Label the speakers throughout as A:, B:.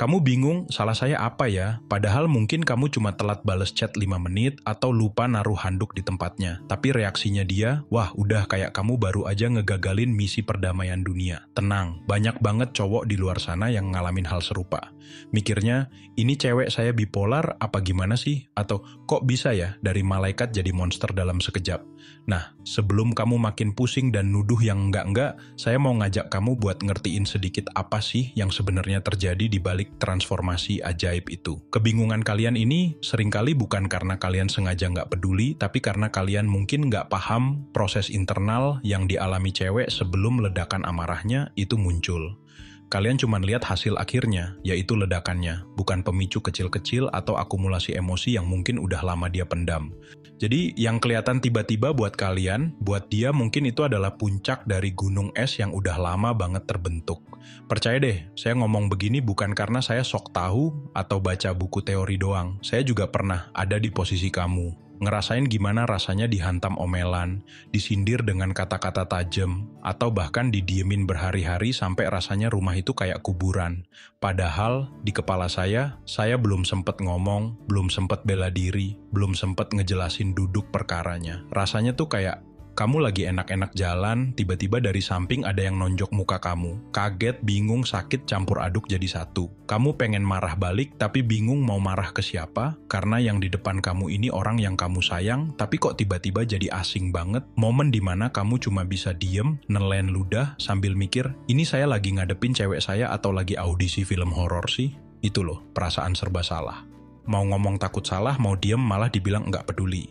A: Kamu bingung, salah saya apa ya? Padahal mungkin kamu cuma telat bales chat 5 menit atau lupa naruh handuk di tempatnya. Tapi reaksinya dia, wah udah kayak kamu baru aja ngegagalin misi perdamaian dunia. Tenang, banyak banget cowok di luar sana yang ngalamin hal serupa. Mikirnya, ini cewek saya bipolar apa gimana sih? Atau kok bisa ya dari malaikat jadi monster dalam sekejap? Nah, sebelum kamu makin pusing dan nuduh yang enggak-enggak, saya mau ngajak kamu buat ngertiin sedikit apa sih yang sebenarnya terjadi di balik transformasi ajaib itu. Kebingungan kalian ini seringkali bukan karena kalian sengaja nggak peduli, tapi karena kalian mungkin nggak paham proses internal yang dialami cewek sebelum ledakan amarahnya itu muncul. Kalian cuma lihat hasil akhirnya, yaitu ledakannya, bukan pemicu kecil-kecil atau akumulasi emosi yang mungkin udah lama dia pendam. Jadi yang kelihatan tiba-tiba buat kalian, buat dia mungkin itu adalah puncak dari gunung es yang udah lama banget terbentuk. Percaya deh, saya ngomong begini bukan karena saya sok tahu atau baca buku teori doang. Saya juga pernah ada di posisi kamu. Ngerasain gimana rasanya dihantam omelan, disindir dengan kata-kata tajam, atau bahkan didiemin berhari-hari sampai rasanya rumah itu kayak kuburan. Padahal di kepala saya belum sempet ngomong, belum sempet bela diri, belum sempet ngejelasin duduk perkaranya. Rasanya tuh kayak kamu lagi enak-enak jalan, tiba-tiba dari samping ada yang nonjok muka kamu. Kaget, bingung, sakit, campur aduk jadi satu. Kamu pengen marah balik, tapi bingung mau marah ke siapa, karena yang di depan kamu ini orang yang kamu sayang, tapi kok tiba-tiba jadi asing banget. Momen dimana kamu cuma bisa diem, nelen ludah, sambil mikir, ini saya lagi ngadepin cewek saya atau lagi audisi film horor sih? Itu loh, perasaan serba salah. Mau ngomong takut salah, mau diem malah dibilang nggak peduli.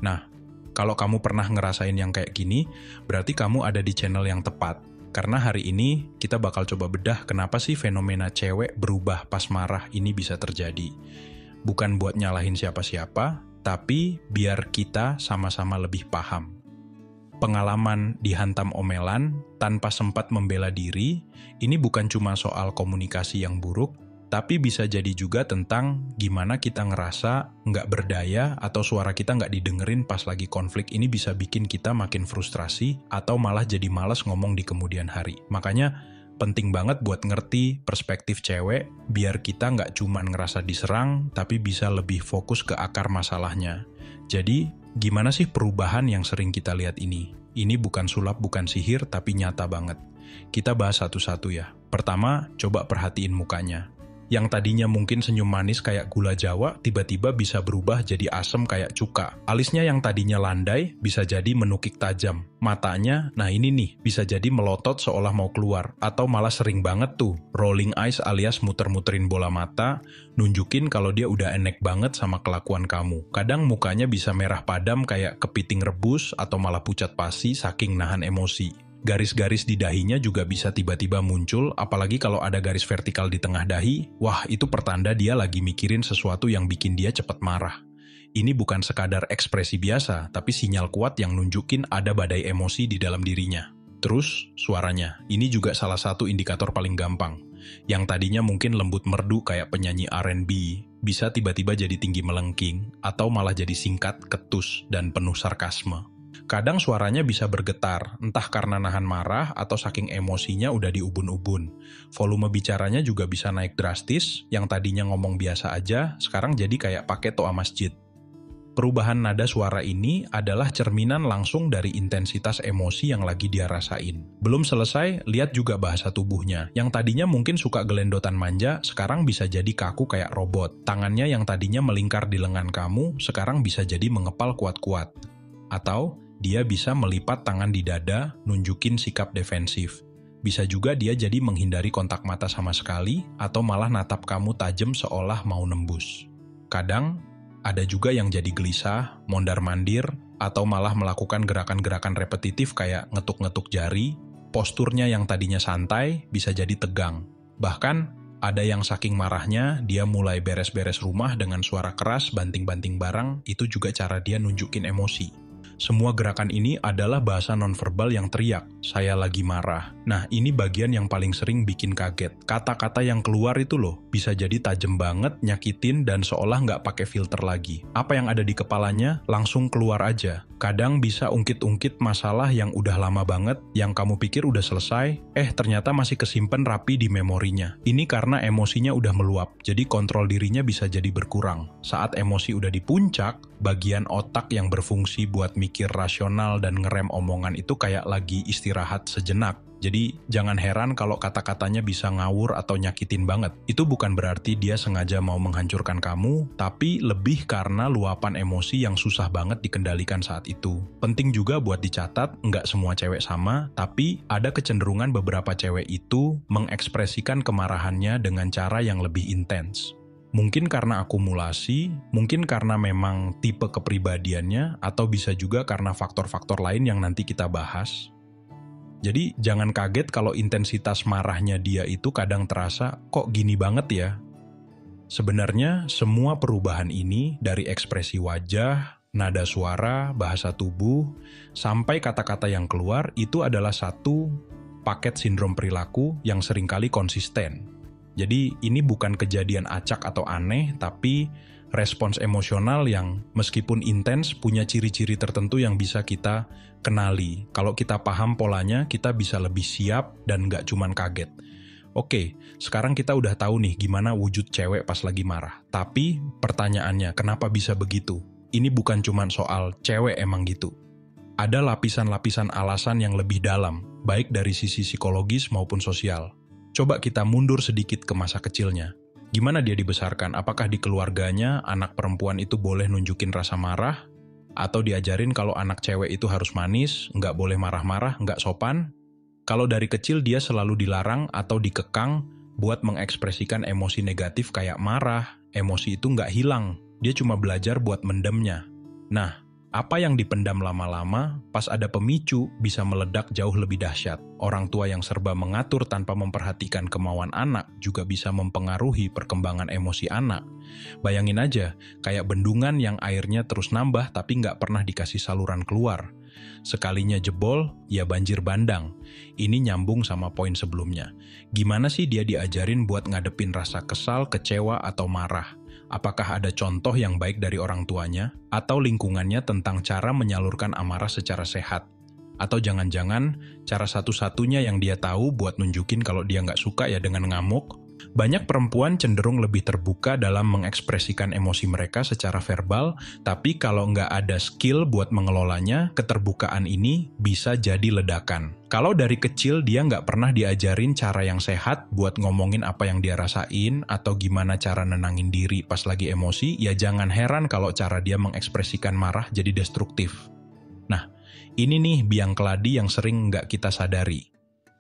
A: Nah, kalau kamu pernah ngerasain yang kayak gini, berarti kamu ada di channel yang tepat. Karena hari ini kita bakal coba bedah kenapa sih fenomena cewek berubah pas marah ini bisa terjadi. Bukan buat nyalahin siapa-siapa, tapi biar kita sama-sama lebih paham. Pengalaman dihantam omelan tanpa sempat membela diri, ini bukan cuma soal komunikasi yang buruk, tapi bisa jadi juga tentang gimana kita ngerasa nggak berdaya atau suara kita nggak didengerin pas lagi konflik. Ini bisa bikin kita makin frustrasi atau malah jadi malas ngomong di kemudian hari. Makanya penting banget buat ngerti perspektif cewek biar kita nggak cuma ngerasa diserang tapi bisa lebih fokus ke akar masalahnya. Jadi gimana sih perubahan yang sering kita lihat ini? Ini bukan sulap, bukan sihir, tapi nyata banget. Kita bahas satu-satu ya. Pertama, coba perhatiin mukanya. Yang tadinya mungkin senyum manis kayak gula Jawa, tiba-tiba bisa berubah jadi asem kayak cuka. Alisnya yang tadinya landai, bisa jadi menukik tajam. Matanya, nah ini nih, bisa jadi melotot seolah mau keluar. Atau malah sering banget tuh, rolling eyes alias muter-muterin bola mata, nunjukin kalau dia udah enek banget sama kelakuan kamu. Kadang mukanya bisa merah padam kayak kepiting rebus, atau malah pucat pasi saking nahan emosi. Garis-garis di dahinya juga bisa tiba-tiba muncul, apalagi kalau ada garis vertikal di tengah dahi, wah itu pertanda dia lagi mikirin sesuatu yang bikin dia cepat marah. Ini bukan sekadar ekspresi biasa, tapi sinyal kuat yang nunjukin ada badai emosi di dalam dirinya. Terus, suaranya, ini juga salah satu indikator paling gampang. Yang tadinya mungkin lembut merdu kayak penyanyi R&B, bisa tiba-tiba jadi tinggi melengking, atau malah jadi singkat, ketus, dan penuh sarkasme. Kadang suaranya bisa bergetar, entah karena nahan marah atau saking emosinya udah diubun-ubun. Volume bicaranya juga bisa naik drastis, yang tadinya ngomong biasa aja, sekarang jadi kayak pakai toa masjid. Perubahan nada suara ini adalah cerminan langsung dari intensitas emosi yang lagi dia rasain. Belum selesai, lihat juga bahasa tubuhnya. Yang tadinya mungkin suka gelendotan manja, sekarang bisa jadi kaku kayak robot. Tangannya yang tadinya melingkar di lengan kamu, sekarang bisa jadi mengepal kuat-kuat. Atau dia bisa melipat tangan di dada, nunjukin sikap defensif. Bisa juga dia jadi menghindari kontak mata sama sekali, atau malah natap kamu tajam seolah mau nembus. Kadang, ada juga yang jadi gelisah, mondar-mandir, atau malah melakukan gerakan-gerakan repetitif kayak ngetuk-ngetuk jari. Posturnya yang tadinya santai, bisa jadi tegang. Bahkan, ada yang saking marahnya, dia mulai beres-beres rumah dengan suara keras, banting-banting barang, itu juga cara dia nunjukin emosi. Semua gerakan ini adalah bahasa nonverbal yang teriak, saya lagi marah. Nah, ini bagian yang paling sering bikin kaget. Kata-kata yang keluar itu loh, bisa jadi tajam banget, nyakitin, dan seolah nggak pakai filter lagi. Apa yang ada di kepalanya, langsung keluar aja. Kadang bisa ungkit-ungkit masalah yang udah lama banget, yang kamu pikir udah selesai, ternyata masih kesimpan rapi di memorinya. Ini karena emosinya udah meluap, jadi kontrol dirinya bisa jadi berkurang. Saat emosi udah di puncak, bagian otak yang berfungsi buat mikir rasional dan ngerem omongan itu kayak lagi istirahat sejenak. Jadi jangan heran kalau kata-katanya bisa ngawur atau nyakitin banget. Itu bukan berarti dia sengaja mau menghancurkan kamu, tapi lebih karena luapan emosi yang susah banget dikendalikan saat itu. Penting juga buat dicatat, nggak semua cewek sama, tapi ada kecenderungan beberapa cewek itu mengekspresikan kemarahannya dengan cara yang lebih intens. Mungkin karena akumulasi, mungkin karena memang tipe kepribadiannya, atau bisa juga karena faktor-faktor lain yang nanti kita bahas. Jadi jangan kaget kalau intensitas marahnya dia itu kadang terasa, kok gini banget ya? Sebenarnya semua perubahan ini dari ekspresi wajah, nada suara, bahasa tubuh, sampai kata-kata yang keluar itu adalah satu paket sindrom perilaku yang seringkali konsisten. Jadi ini bukan kejadian acak atau aneh, tapi respons emosional yang meskipun intens punya ciri-ciri tertentu yang bisa kita kenali. Kalau kita paham polanya, kita bisa lebih siap dan nggak cuman kaget. Oke, sekarang kita udah tahu nih gimana wujud cewek pas lagi marah. Tapi pertanyaannya, kenapa bisa begitu? Ini bukan cuman soal cewek emang gitu. Ada lapisan-lapisan alasan yang lebih dalam, baik dari sisi psikologis maupun sosial. Coba kita mundur sedikit ke masa kecilnya. Gimana dia dibesarkan? Apakah di keluarganya anak perempuan itu boleh nunjukin rasa marah? Atau diajarin kalau anak cewek itu harus manis, nggak boleh marah-marah, nggak sopan? Kalau dari kecil dia selalu dilarang atau dikekang buat mengekspresikan emosi negatif kayak marah, emosi itu nggak hilang. Dia cuma belajar buat mendemnya. Nah, apa yang dipendam lama-lama, pas ada pemicu, bisa meledak jauh lebih dahsyat. Orang tua yang serba mengatur tanpa memperhatikan kemauan anak juga bisa mempengaruhi perkembangan emosi anak. Bayangin aja, kayak bendungan yang airnya terus nambah tapi nggak pernah dikasih saluran keluar. Sekalinya jebol, ya banjir bandang. Ini nyambung sama poin sebelumnya. Gimana sih dia diajarin buat ngadepin rasa kesal, kecewa, atau marah? Apakah ada contoh yang baik dari orang tuanya atau lingkungannya tentang cara menyalurkan amarah secara sehat? Atau jangan-jangan cara satu-satunya yang dia tahu buat nunjukin kalau dia nggak suka ya dengan ngamuk? Banyak perempuan cenderung lebih terbuka dalam mengekspresikan emosi mereka secara verbal, tapi kalau nggak ada skill buat mengelolanya, keterbukaan ini bisa jadi ledakan. Kalau dari kecil dia nggak pernah diajarin cara yang sehat buat ngomongin apa yang dia rasain, atau gimana cara nenangin diri pas lagi emosi, ya jangan heran kalau cara dia mengekspresikan marah jadi destruktif. Nah, ini nih biang keladi yang sering nggak kita sadari.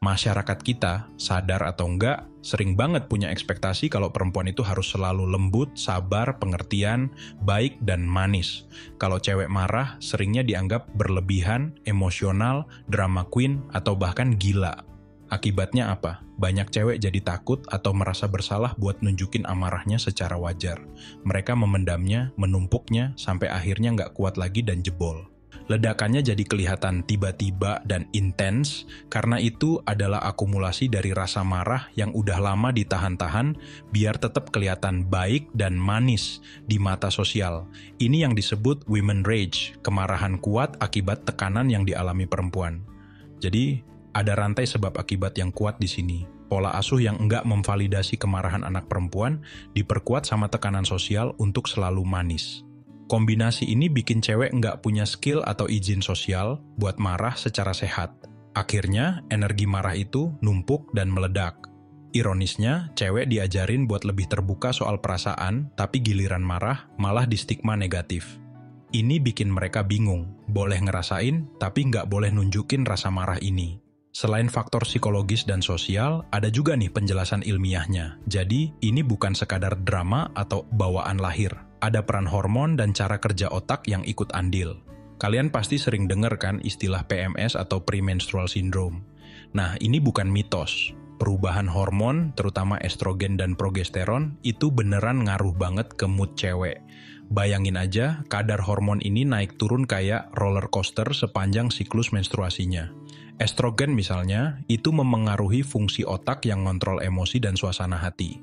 A: Masyarakat kita, sadar atau enggak, sering banget punya ekspektasi kalau perempuan itu harus selalu lembut, sabar, pengertian, baik, dan manis. Kalau cewek marah, seringnya dianggap berlebihan, emosional, drama queen, atau bahkan gila. Akibatnya apa? Banyak cewek jadi takut atau merasa bersalah buat nunjukin amarahnya secara wajar. Mereka memendamnya, menumpuknya, sampai akhirnya nggak kuat lagi dan jebol. Ledakannya jadi kelihatan tiba-tiba dan intens, karena itu adalah akumulasi dari rasa marah yang udah lama ditahan-tahan biar tetap kelihatan baik dan manis di mata sosial. Ini yang disebut women rage, kemarahan kuat akibat tekanan yang dialami perempuan. Jadi, ada rantai sebab akibat yang kuat di sini. Pola asuh yang enggak memvalidasi kemarahan anak perempuan diperkuat sama tekanan sosial untuk selalu manis. Kombinasi ini bikin cewek nggak punya skill atau izin sosial buat marah secara sehat. Akhirnya, energi marah itu numpuk dan meledak. Ironisnya, cewek diajarin buat lebih terbuka soal perasaan, tapi giliran marah malah distigma negatif. Ini bikin mereka bingung, boleh ngerasain, tapi nggak boleh nunjukin rasa marah ini. Selain faktor psikologis dan sosial, ada juga nih penjelasan ilmiahnya. Jadi, ini bukan sekadar drama atau bawaan lahir. Ada peran hormon dan cara kerja otak yang ikut andil. Kalian pasti sering dengar kan istilah PMS atau premenstrual syndrome. Nah, ini bukan mitos. perubahan hormon, terutama estrogen dan progesteron, itu beneran ngaruh banget ke mood cewek. Bayangin aja, kadar hormon ini naik turun kayak roller coaster sepanjang siklus menstruasinya. Estrogen misalnya, itu memengaruhi fungsi otak yang ngontrol emosi dan suasana hati.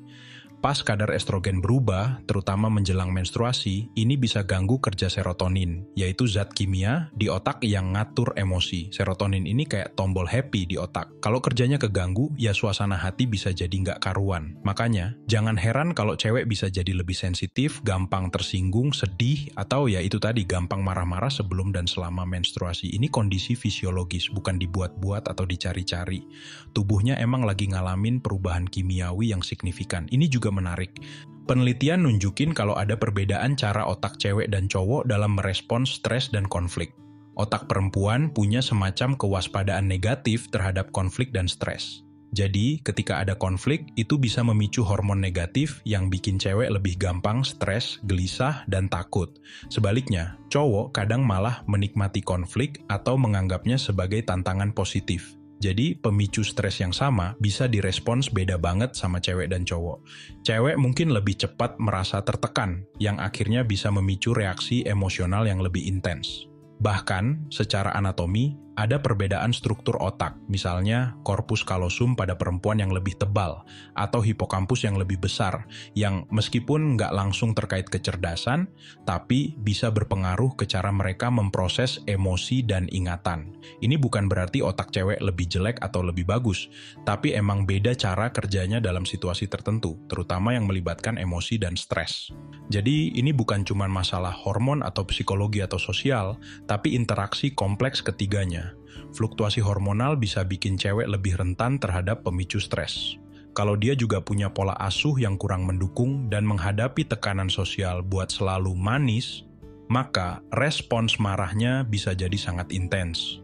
A: Pas kadar estrogen berubah, terutama menjelang menstruasi, ini bisa ganggu kerja serotonin, yaitu zat kimia di otak yang ngatur emosi. Serotonin ini kayak tombol happy di otak. Kalau kerjanya keganggu, ya suasana hati bisa jadi nggak karuan. Makanya, jangan heran kalau cewek bisa jadi lebih sensitif, gampang tersinggung, sedih, atau ya itu tadi, gampang marah-marah sebelum dan selama menstruasi. Ini kondisi fisiologis, bukan dibuat-buat atau dicari-cari. Tubuhnya emang lagi ngalamin perubahan kimiawi yang signifikan. Ini juga menarik. Penelitian nunjukin kalau ada perbedaan cara otak cewek dan cowok dalam merespons stres dan konflik. Otak perempuan punya semacam kewaspadaan negatif terhadap konflik dan stres. Jadi, ketika ada konflik, itu bisa memicu hormon negatif yang bikin cewek lebih gampang stres, gelisah, dan takut. Sebaliknya, cowok kadang malah menikmati konflik atau menganggapnya sebagai tantangan positif. Jadi, pemicu stres yang sama bisa direspons beda banget sama cewek dan cowok. Cewek mungkin lebih cepat merasa tertekan, yang akhirnya bisa memicu reaksi emosional yang lebih intens. Bahkan, secara anatomi, ada perbedaan struktur otak, misalnya korpus kalosum pada perempuan yang lebih tebal, atau hipokampus yang lebih besar, yang meskipun nggak langsung terkait kecerdasan, tapi bisa berpengaruh ke cara mereka memproses emosi dan ingatan. Ini bukan berarti otak cewek lebih jelek atau lebih bagus, tapi emang beda cara kerjanya dalam situasi tertentu, terutama yang melibatkan emosi dan stres. Jadi, ini bukan cuma masalah hormon atau psikologi atau sosial, tapi interaksi kompleks ketiganya. Fluktuasi hormonal bisa bikin cewek lebih rentan terhadap pemicu stres. Kalau dia juga punya pola asuh yang kurang mendukung dan menghadapi tekanan sosial buat selalu manis, maka respons marahnya bisa jadi sangat intens.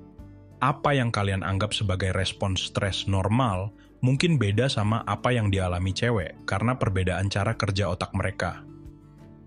A: Apa yang kalian anggap sebagai respons stres normal mungkin beda sama apa yang dialami cewek karena perbedaan cara kerja otak mereka.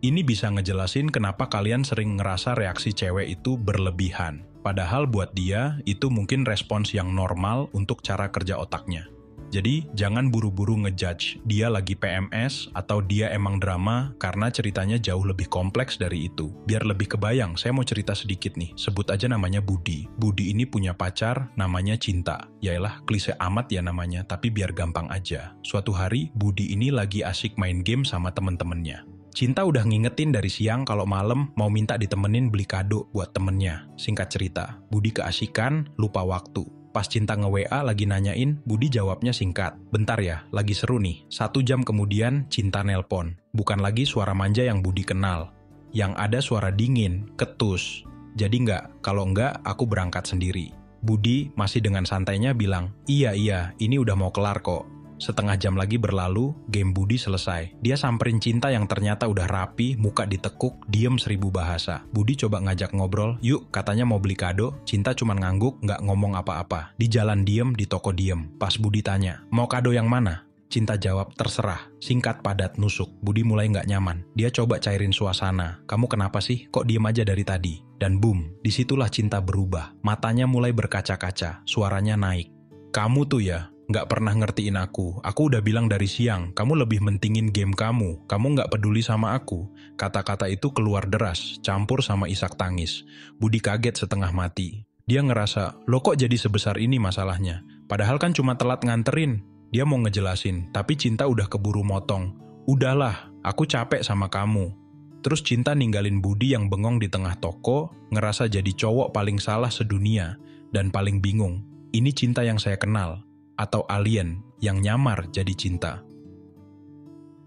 A: Ini bisa ngejelasin kenapa kalian sering ngerasa reaksi cewek itu berlebihan. Padahal buat dia, itu mungkin respons yang normal untuk cara kerja otaknya. Jadi, jangan buru-buru ngejudge dia lagi PMS atau dia emang drama karena ceritanya jauh lebih kompleks dari itu. Biar lebih kebayang, saya mau cerita sedikit nih. Sebut aja namanya Budi. Budi ini punya pacar, namanya Cinta. Yaelah, klise amat ya namanya, tapi biar gampang aja. Suatu hari, Budi ini lagi asik main game sama temen-temennya. Cinta udah ngingetin dari siang kalau malam mau minta ditemenin beli kado buat temennya. Singkat cerita, Budi keasikan, lupa waktu. Pas Cinta nge-WA lagi nanyain, Budi jawabnya singkat. Bentar ya, lagi seru nih. 1 jam kemudian, Cinta nelpon. Bukan lagi suara manja yang Budi kenal. Yang ada suara dingin, ketus. Jadi kalau enggak, aku berangkat sendiri. Budi masih dengan santainya bilang, iya, ini udah mau kelar kok. Setengah jam lagi berlalu, game Budi selesai. Dia samperin Cinta yang ternyata udah rapi, muka ditekuk, diem 1000 bahasa. Budi coba ngajak ngobrol, yuk katanya mau beli kado. Cinta cuman ngangguk, nggak ngomong apa-apa. Di jalan diem, di toko diem. Pas Budi tanya, mau kado yang mana? Cinta jawab, terserah. Singkat padat nusuk. Budi mulai nggak nyaman. Dia coba cairin suasana. Kamu kenapa sih? Kok diem aja dari tadi? Dan boom, disitulah Cinta berubah. Matanya mulai berkaca-kaca, suaranya naik. Kamu tuh ya, nggak pernah ngertiin aku udah bilang dari siang, kamu lebih mentingin game kamu nggak peduli sama aku. Kata-kata itu keluar deras, campur sama isak tangis. Budi kaget setengah mati. Dia ngerasa, lo kok jadi sebesar ini masalahnya? Padahal kan cuma telat nganterin. Dia mau ngejelasin, tapi Cinta udah keburu motong. Udahlah, aku capek sama kamu. Terus Cinta ninggalin Budi yang bengong di tengah toko, ngerasa jadi cowok paling salah sedunia, dan paling bingung. Ini Cinta yang saya kenal, atau alien yang nyamar jadi Cinta.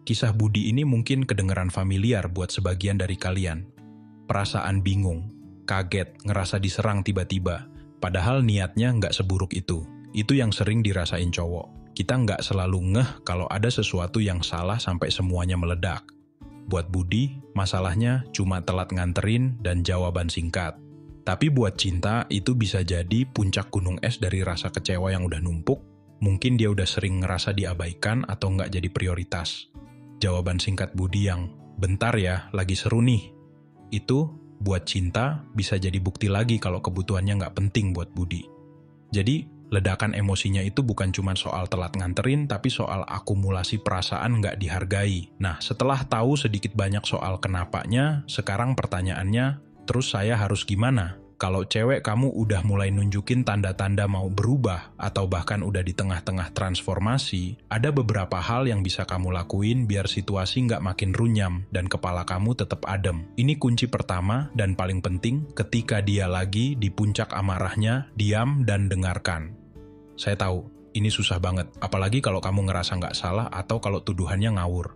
A: Kisah Budi ini mungkin kedengeran familiar buat sebagian dari kalian. Perasaan bingung, kaget, ngerasa diserang tiba-tiba, padahal niatnya nggak seburuk itu. Itu yang sering dirasain cowok. Kita nggak selalu ngeh kalau ada sesuatu yang salah sampai semuanya meledak. Buat Budi, masalahnya cuma telat nganterin dan jawaban singkat. Tapi buat Cinta, itu bisa jadi puncak gunung es dari rasa kecewa yang udah numpuk. Mungkin dia udah sering ngerasa diabaikan atau nggak jadi prioritas. Jawaban singkat Budi yang, bentar ya, lagi seru nih. Itu, buat Cinta, bisa jadi bukti lagi kalau kebutuhannya nggak penting buat Budi. Jadi, Ledakan emosinya itu bukan cuma soal telat nganterin, tapi soal akumulasi perasaan nggak dihargai. Nah, setelah tahu sedikit banyak soal kenapanya, sekarang pertanyaannya, terus saya harus gimana? Kalau cewek kamu udah mulai nunjukin tanda-tanda mau berubah, atau bahkan udah di tengah-tengah transformasi, ada beberapa hal yang bisa kamu lakuin biar situasi nggak makin runyam dan kepala kamu tetap adem. Ini kunci pertama dan paling penting ketika dia lagi di puncak amarahnya, diam dan dengarkan. Saya tahu, ini susah banget, apalagi kalau kamu ngerasa nggak salah atau kalau tuduhannya ngawur.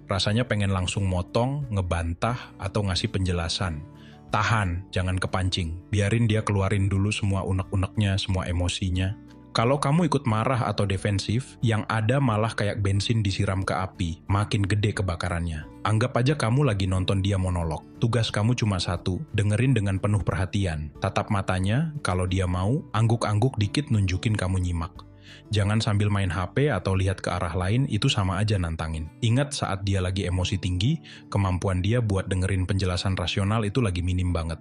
A: Rasanya pengen langsung motong, ngebantah, atau ngasih penjelasan. Tahan, jangan kepancing. Biarin dia keluarin dulu semua unek-uneknya, semua emosinya. Kalau kamu ikut marah atau defensif, yang ada malah kayak bensin disiram ke api, makin gede kebakarannya. Anggap aja kamu lagi nonton dia monolog. Tugas kamu cuma satu, dengerin dengan penuh perhatian. Tatap matanya, kalau dia mau, angguk-angguk dikit nunjukin kamu nyimak. Jangan sambil main HP atau lihat ke arah lain, itu sama aja nantangin. Ingat saat dia lagi emosi tinggi, kemampuan dia buat dengerin penjelasan rasional itu lagi minim banget.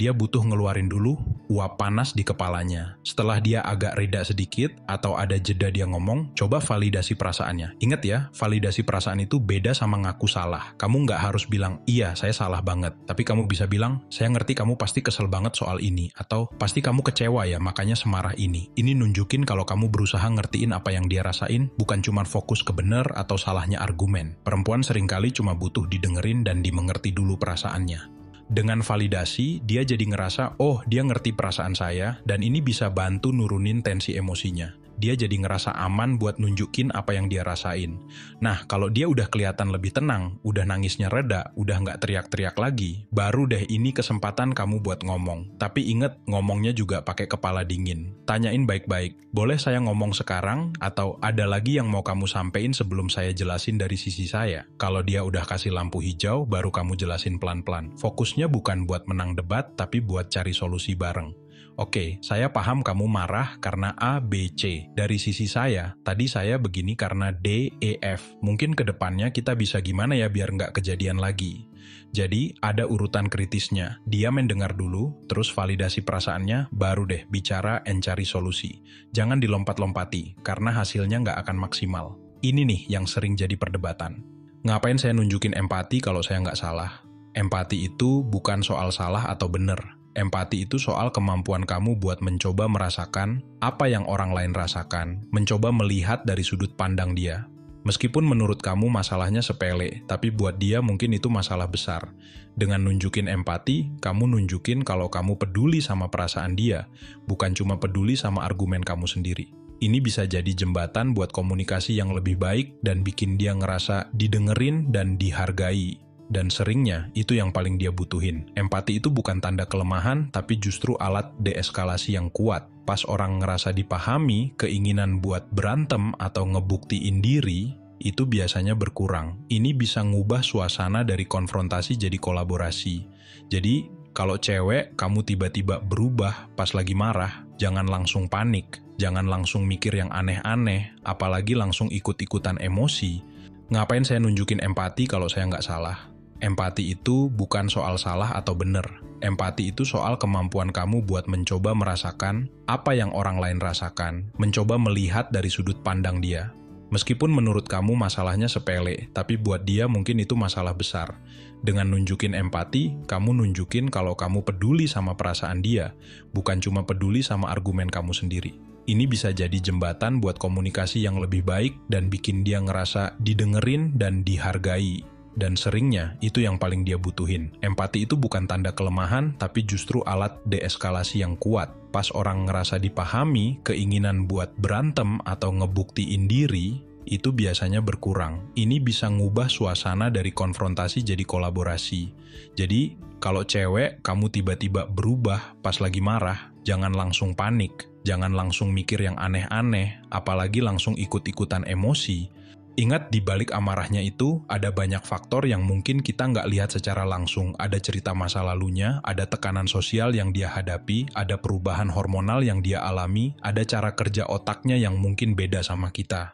A: Dia butuh ngeluarin dulu uap panas di kepalanya. Setelah dia agak reda sedikit atau ada jeda dia ngomong, coba validasi perasaannya. Ingat ya, validasi perasaan itu beda sama ngaku salah. Kamu nggak harus bilang, iya saya salah banget. Tapi kamu bisa bilang, saya ngerti kamu pasti kesel banget soal ini. Atau, pasti kamu kecewa ya, makanya semarah ini. Ini nunjukin kalau kamu berusaha ngertiin apa yang dia rasain, bukan cuma fokus ke bener atau salahnya argumen. Perempuan seringkali cuma butuh didengerin dan dimengerti dulu perasaannya. Dengan validasi, dia jadi ngerasa, oh dia ngerti perasaan saya, dan ini bisa bantu nurunin tensi emosinya. Dia jadi ngerasa aman buat nunjukin apa yang dia rasain. Nah, kalau dia udah kelihatan lebih tenang, udah nangisnya reda, udah nggak teriak-teriak lagi, baru deh ini kesempatan kamu buat ngomong. Tapi inget, ngomongnya juga pakai kepala dingin. Tanyain baik-baik, boleh saya ngomong sekarang? Atau ada lagi yang mau kamu sampein sebelum saya jelasin dari sisi saya? Kalau dia udah kasih lampu hijau, baru kamu jelasin pelan-pelan. Fokusnya bukan buat menang debat, tapi buat cari solusi bareng. Oke, saya paham kamu marah karena A, B, C. Dari sisi saya, tadi saya begini karena D, E, F. Mungkin ke depannya kita bisa gimana ya biar nggak kejadian lagi. Jadi, ada urutan kritisnya. Dia mendengar dulu, terus validasi perasaannya, baru deh bicara and cari solusi. Jangan dilompat-lompati, karena hasilnya nggak akan maksimal. Ini nih yang sering jadi perdebatan. Ngapain saya nunjukin empati kalau saya nggak salah? Empati itu bukan soal salah atau bener. Empati itu soal kemampuan kamu buat mencoba merasakan apa yang orang lain rasakan, mencoba melihat dari sudut pandang dia. Meskipun menurut kamu masalahnya sepele, tapi buat dia mungkin itu masalah besar. Dengan nunjukin empati, kamu nunjukin kalau kamu peduli sama perasaan dia, bukan cuma peduli sama argumen kamu sendiri. Ini bisa jadi jembatan buat komunikasi yang lebih baik dan bikin dia ngerasa didengerin dan dihargai. Dan seringnya, itu yang paling dia butuhin. Empati itu bukan tanda kelemahan, tapi justru alat deeskalasi yang kuat. Pas orang ngerasa dipahami, keinginan buat berantem atau ngebuktiin diri, itu biasanya berkurang. Ini bisa ngubah suasana dari konfrontasi jadi kolaborasi. Jadi, kalau cewek, kamu tiba-tiba berubah pas lagi marah, jangan langsung panik. Jangan langsung mikir yang aneh-aneh, apalagi langsung ikut-ikutan emosi. Ngapain saya nunjukin empati kalau saya nggak salah? Empati itu bukan soal salah atau benar. Empati itu soal kemampuan kamu buat mencoba merasakan apa yang orang lain rasakan, mencoba melihat dari sudut pandang dia. Meskipun menurut kamu masalahnya sepele, tapi buat dia mungkin itu masalah besar. Dengan nunjukin empati, kamu nunjukin kalau kamu peduli sama perasaan dia, bukan cuma peduli sama argumen kamu sendiri. Ini bisa jadi jembatan buat komunikasi yang lebih baik dan bikin dia ngerasa didengerin dan dihargai. Dan seringnya, itu yang paling dia butuhin. Empati itu bukan tanda kelemahan, tapi justru alat deeskalasi yang kuat. Pas orang ngerasa dipahami, keinginan buat berantem atau ngebuktiin diri, itu biasanya berkurang. Ini bisa ngubah suasana dari konfrontasi jadi kolaborasi. Jadi, kalau cewek, kamu tiba-tiba berubah pas lagi marah, jangan langsung panik. Jangan langsung mikir yang aneh-aneh, apalagi langsung ikut-ikutan emosi. Ingat, di balik amarahnya itu, ada banyak faktor yang mungkin kita nggak lihat secara langsung. Ada cerita masa lalunya, ada tekanan sosial yang dia hadapi, ada perubahan hormonal yang dia alami, ada cara kerja otaknya yang mungkin beda sama kita.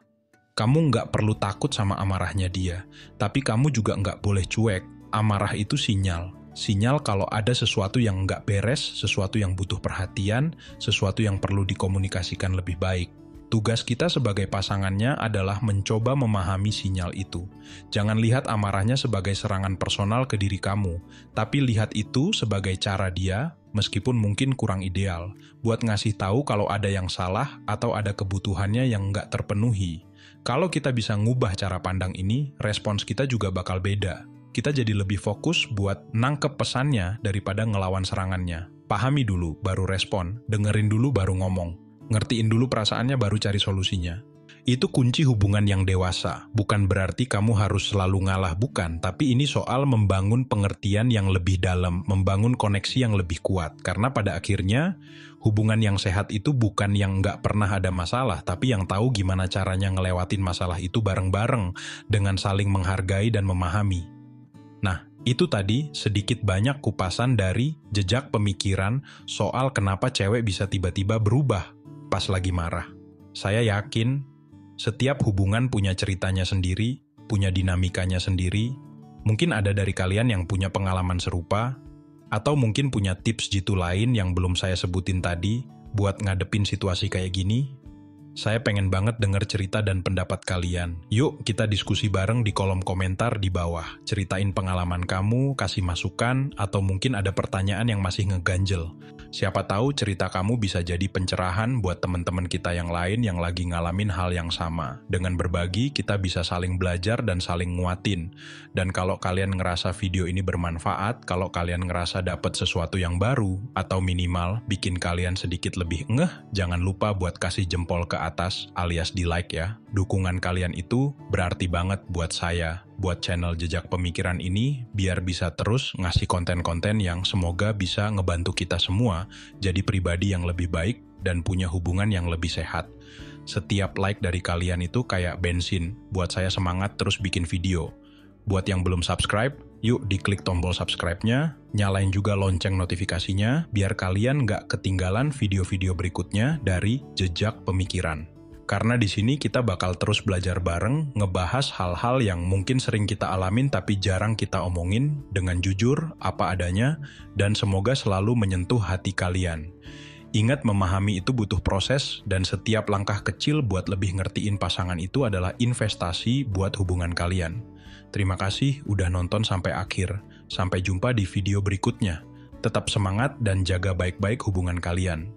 A: Kamu nggak perlu takut sama amarahnya dia, tapi kamu juga nggak boleh cuek. Amarah itu sinyal. Sinyal kalau ada sesuatu yang nggak beres, sesuatu yang butuh perhatian, sesuatu yang perlu dikomunikasikan lebih baik. Tugas kita sebagai pasangannya adalah mencoba memahami sinyal itu. Jangan lihat amarahnya sebagai serangan personal ke diri kamu, tapi lihat itu sebagai cara dia, meskipun mungkin kurang ideal, buat ngasih tahu kalau ada yang salah atau ada kebutuhannya yang nggak terpenuhi. Kalau kita bisa ngubah cara pandang ini, respons kita juga bakal beda. Kita jadi lebih fokus buat nangkep pesannya daripada ngelawan serangannya. Pahami dulu, baru respon. Dengerin dulu, baru ngomong. Ngertiin dulu perasaannya, baru cari solusinya. Itu kunci hubungan yang dewasa. Bukan berarti kamu harus selalu ngalah, bukan. Tapi ini soal membangun pengertian yang lebih dalam, membangun koneksi yang lebih kuat. Karena pada akhirnya, hubungan yang sehat itu bukan yang nggak pernah ada masalah, tapi yang tahu gimana caranya ngelewatin masalah itu bareng-bareng, dengan saling menghargai dan memahami. Nah, itu tadi sedikit banyak kupasan dari jejak pemikiran soal kenapa cewek bisa tiba-tiba berubah pas lagi marah. Saya yakin setiap hubungan punya ceritanya sendiri, punya dinamikanya sendiri. Mungkin ada dari kalian yang punya pengalaman serupa, atau mungkin punya tips jitu lain yang belum saya sebutin tadi buat ngadepin situasi kayak gini. Saya pengen banget denger cerita dan pendapat kalian. Yuk kita diskusi bareng di kolom komentar di bawah. Ceritain pengalaman kamu, kasih masukan, atau mungkin ada pertanyaan yang masih ngeganjel. Siapa tahu cerita kamu bisa jadi pencerahan buat teman-teman kita yang lain yang lagi ngalamin hal yang sama. Dengan berbagi, kita bisa saling belajar dan saling nguatin. Dan kalau kalian ngerasa video ini bermanfaat, kalau kalian ngerasa dapat sesuatu yang baru, atau minimal bikin kalian sedikit lebih ngeh, jangan lupa buat kasih jempol ke atas alias di like ya. Dukungan kalian itu berarti banget buat saya, buat channel Jejak Pemikiran ini, biar bisa terus ngasih konten-konten yang semoga bisa ngebantu kita semua jadi pribadi yang lebih baik dan punya hubungan yang lebih sehat. Setiap like dari kalian itu kayak bensin buat saya semangat terus bikin video. Buat yang belum subscribe, yuk diklik tombol subscribe-nya, nyalain juga lonceng notifikasinya, biar kalian nggak ketinggalan video-video berikutnya dari Jejak Pemikiran. Karena di sini kita bakal terus belajar bareng, ngebahas hal-hal yang mungkin sering kita alamin tapi jarang kita omongin dengan jujur, apa adanya, dan semoga selalu menyentuh hati kalian. Ingat, memahami itu butuh proses, dan setiap langkah kecil buat lebih ngertiin pasangan itu adalah investasi buat hubungan kalian. Terima kasih udah nonton sampai akhir. Sampai jumpa di video berikutnya. Tetap semangat dan jaga baik-baik hubungan kalian.